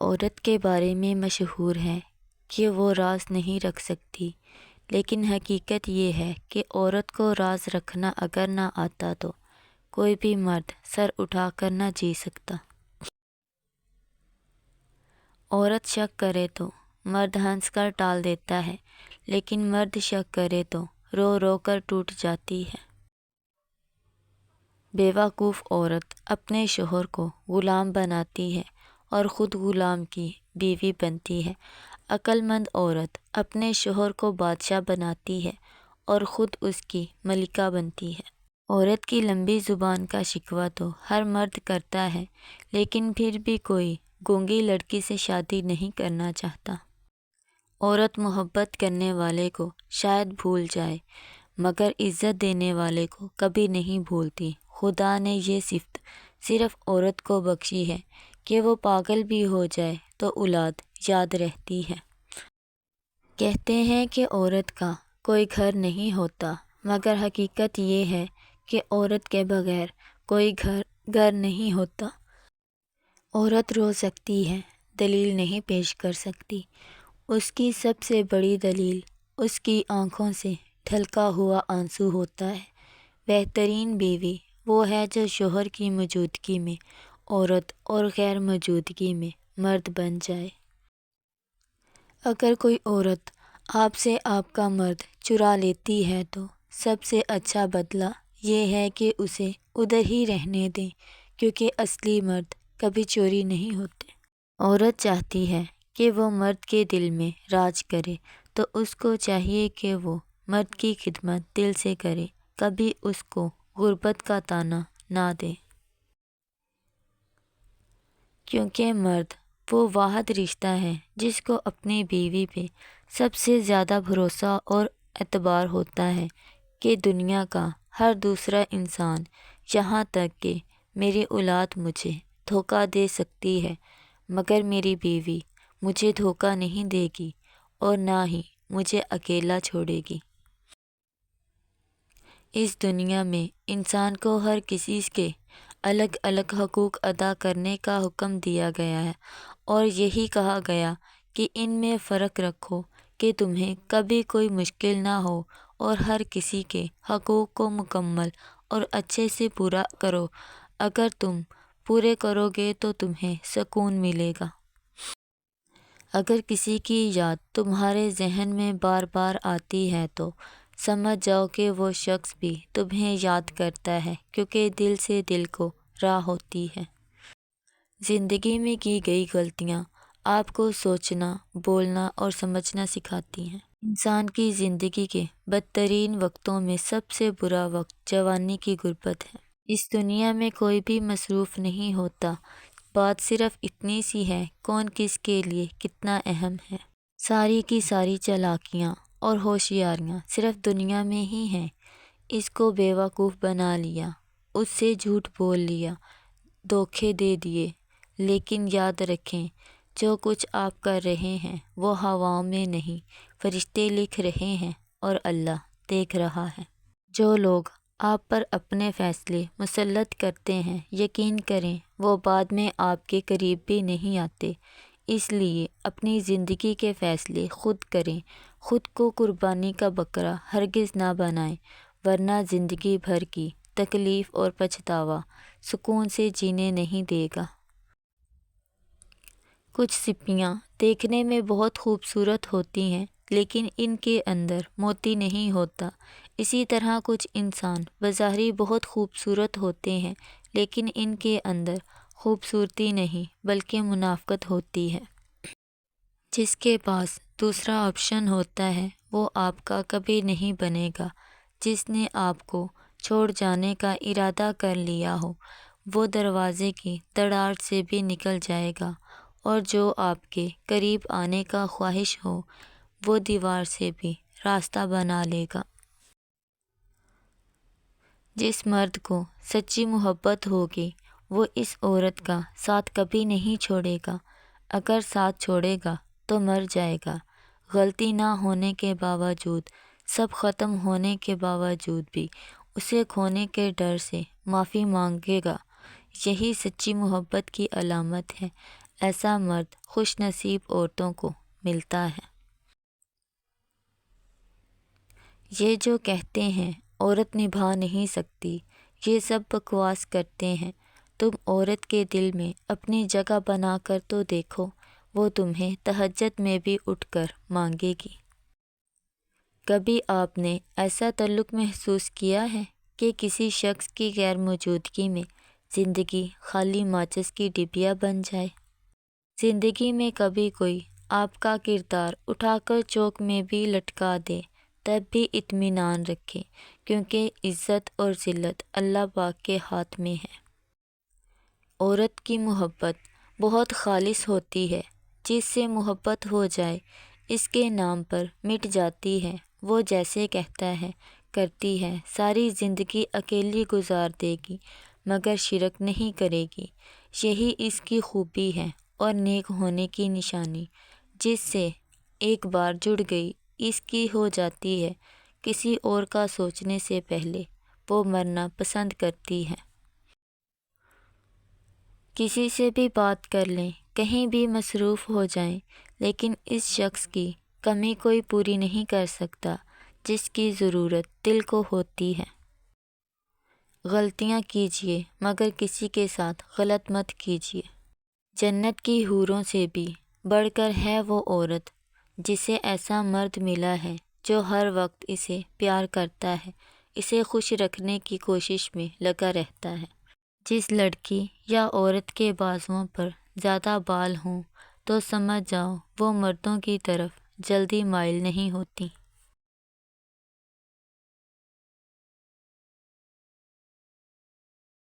عورت کے بارے میں مشہور ہے کہ وہ راز نہیں رکھ سکتی، لیکن حقیقت یہ ہے کہ عورت کو راز رکھنا اگر نہ آتا تو کوئی بھی مرد سر اٹھا کر نہ جی سکتا۔ عورت شک کرے تو مرد ہنس کر ٹال دیتا ہے، لیکن مرد شک کرے تو رو رو کر ٹوٹ جاتی ہے۔ بیوقوف عورت اپنے شوہر کو غلام بناتی ہے اور خود غلام کی بیوی بنتی ہے۔ عقل مند عورت اپنے شوہر کو بادشاہ بناتی ہے اور خود اس کی ملکہ بنتی ہے۔ عورت کی لمبی زبان کا شکوہ تو ہر مرد کرتا ہے، لیکن پھر بھی کوئی گونگی لڑکی سے شادی نہیں کرنا چاہتا۔ عورت محبت کرنے والے کو شاید بھول جائے، مگر عزت دینے والے کو کبھی نہیں بھولتی۔ خدا نے یہ صفت صرف عورت کو بخشی ہے کہ وہ پاگل بھی ہو جائے تو اولاد یاد رہتی ہے۔ کہتے ہیں کہ عورت کا کوئی گھر نہیں ہوتا، مگر حقیقت یہ ہے کہ عورت کے بغیر کوئی گھر نہیں ہوتا۔ عورت رو سکتی ہے، دلیل نہیں پیش کر سکتی۔ اس کی سب سے بڑی دلیل اس کی آنکھوں سے ڈھلکا ہوا آنسو ہوتا ہے۔ بہترین بیوی وہ ہے جو شوہر کی موجودگی میں عورت اور غیر موجودگی میں مرد بن جائے۔ اگر کوئی عورت آپ سے آپ کا مرد چرا لیتی ہے تو سب سے اچھا بدلہ یہ ہے کہ اسے ادھر ہی رہنے دیں، کیونکہ اصلی مرد کبھی چوری نہیں ہوتے۔ عورت چاہتی ہے کہ وہ مرد کے دل میں راج کرے تو اس کو چاہیے کہ وہ مرد کی خدمت دل سے کرے، کبھی اس کو غربت کا طعنہ نہ دے۔ کیونکہ مرد وہ واحد رشتہ ہے جس کو اپنی بیوی پہ سب سے زیادہ بھروسہ اور اعتبار ہوتا ہے کہ دنیا کا ہر دوسرا انسان، یہاں تک کہ میری اولاد مجھے دھوکہ دے سکتی ہے، مگر میری بیوی مجھے دھوکہ نہیں دے گی اور نہ ہی مجھے اکیلا چھوڑے گی۔ اس دنیا میں انسان کو ہر کسی کے الگ الگ حقوق ادا کرنے کا حکم دیا گیا ہے، اور یہی کہا گیا کہ ان میں فرق رکھو کہ تمہیں کبھی کوئی مشکل نہ ہو، اور ہر کسی کے حقوق کو مکمل اور اچھے سے پورا کرو۔ اگر تم پورے کرو گے تو تمہیں سکون ملے گا۔ اگر کسی کی یاد تمہارے ذہن میں بار بار آتی ہے تو سمجھ جاؤ کہ وہ شخص بھی تمہیں یاد کرتا ہے، کیونکہ دل سے دل کو راہ ہوتی ہے۔ زندگی میں کی گئی غلطیاں آپ کو سوچنا، بولنا اور سمجھنا سکھاتی ہیں۔ انسان کی زندگی کے بدترین وقتوں میں سب سے برا وقت جوانی کی غربت ہے۔ اس دنیا میں کوئی بھی مصروف نہیں ہوتا، بات صرف اتنی سی ہے کون کس کے لیے کتنا اہم ہے۔ ساری کی ساری چالاکیاں اور ہوشیاریاں صرف دنیا میں ہی ہیں۔ اس کو بیوقوف بنا لیا، اس سے جھوٹ بول لیا، دھوکے دے دیے، لیکن یاد رکھیں جو کچھ آپ کر رہے ہیں وہ ہواؤں میں نہیں، فرشتے لکھ رہے ہیں اور اللہ دیکھ رہا ہے۔ جو لوگ آپ پر اپنے فیصلے مسلط کرتے ہیں، یقین کریں وہ بعد میں آپ کے قریب بھی نہیں آتے۔ اس لیے اپنی زندگی کے فیصلے خود کریں، خود کو قربانی کا بکرا ہرگز نہ بنائیں، ورنہ زندگی بھر کی تکلیف اور پچھتاوا سکون سے جینے نہیں دے گا۔ کچھ سپیاں دیکھنے میں بہت خوبصورت ہوتی ہیں، لیکن ان کے اندر موتی نہیں ہوتا۔ اسی طرح کچھ انسان بظاہر بہت خوبصورت ہوتے ہیں، لیکن ان کے اندر خوبصورتی نہیں بلکہ منافقت ہوتی ہے۔ جس کے پاس دوسرا آپشن ہوتا ہے وہ آپ کا کبھی نہیں بنے گا۔ جس نے آپ کو چھوڑ جانے کا ارادہ کر لیا ہو وہ دروازے کی دراڑ سے بھی نکل جائے گا، اور جو آپ کے قریب آنے کا خواہش ہو وہ دیوار سے بھی راستہ بنا لے گا۔ جس مرد کو سچی محبت ہوگی وہ اس عورت کا ساتھ کبھی نہیں چھوڑے گا۔ اگر ساتھ چھوڑے گا تو مر جائے گا۔ غلطی نہ ہونے کے باوجود، سب ختم ہونے کے باوجود بھی اسے کھونے کے ڈر سے معافی مانگے گا۔ یہی سچی محبت کی علامت ہے۔ ایسا مرد خوش نصیب عورتوں کو ملتا ہے۔ یہ جو کہتے ہیں عورت نبھا نہیں سکتی، یہ سب بکواس کرتے ہیں۔ تم عورت کے دل میں اپنی جگہ بنا کر تو دیکھو، وہ تمہیں تہجد میں بھی اٹھ کر مانگے گی۔ کبھی آپ نے ایسا تعلق محسوس کیا ہے کہ کسی شخص کی غیر موجودگی میں زندگی خالی ماچس کی ڈبیا بن جائے؟ زندگی میں کبھی کوئی آپ کا کردار اٹھا کر چوک میں بھی لٹکا دے، تب بھی اطمینان رکھیں، کیونکہ عزت اور ذلت اللہ پاک کے ہاتھ میں ہے۔ عورت کی محبت بہت خالص ہوتی ہے، جس سے محبت ہو جائے اس کے نام پر مٹ جاتی ہے۔ وہ جیسے کہتا ہے کرتی ہے، ساری زندگی اکیلی گزار دے گی مگر شرک نہیں کرے گی۔ یہی اس کی خوبی ہے اور نیک ہونے کی نشانی۔ جس سے ایک بار جڑ گئی اس کی ہو جاتی ہے، کسی اور کا سوچنے سے پہلے وہ مرنا پسند کرتی ہے۔ کسی سے بھی بات کر لیں، کہیں بھی مصروف ہو جائیں، لیکن اس شخص کی کمی کوئی پوری نہیں کر سکتا جس کی ضرورت دل کو ہوتی ہے۔ غلطیاں کیجیے مگر کسی کے ساتھ غلط مت کیجیے۔ جنت کی حوروں سے بھی بڑھ کر ہے وہ عورت جسے ایسا مرد ملا ہے جو ہر وقت اسے پیار کرتا ہے، اسے خوش رکھنے کی کوشش میں لگا رہتا ہے۔ جس لڑکی یا عورت کے بازوؤں پر زیادہ بال ہوں تو سمجھ جاؤ وہ مردوں کی طرف جلدی مائل نہیں ہوتی۔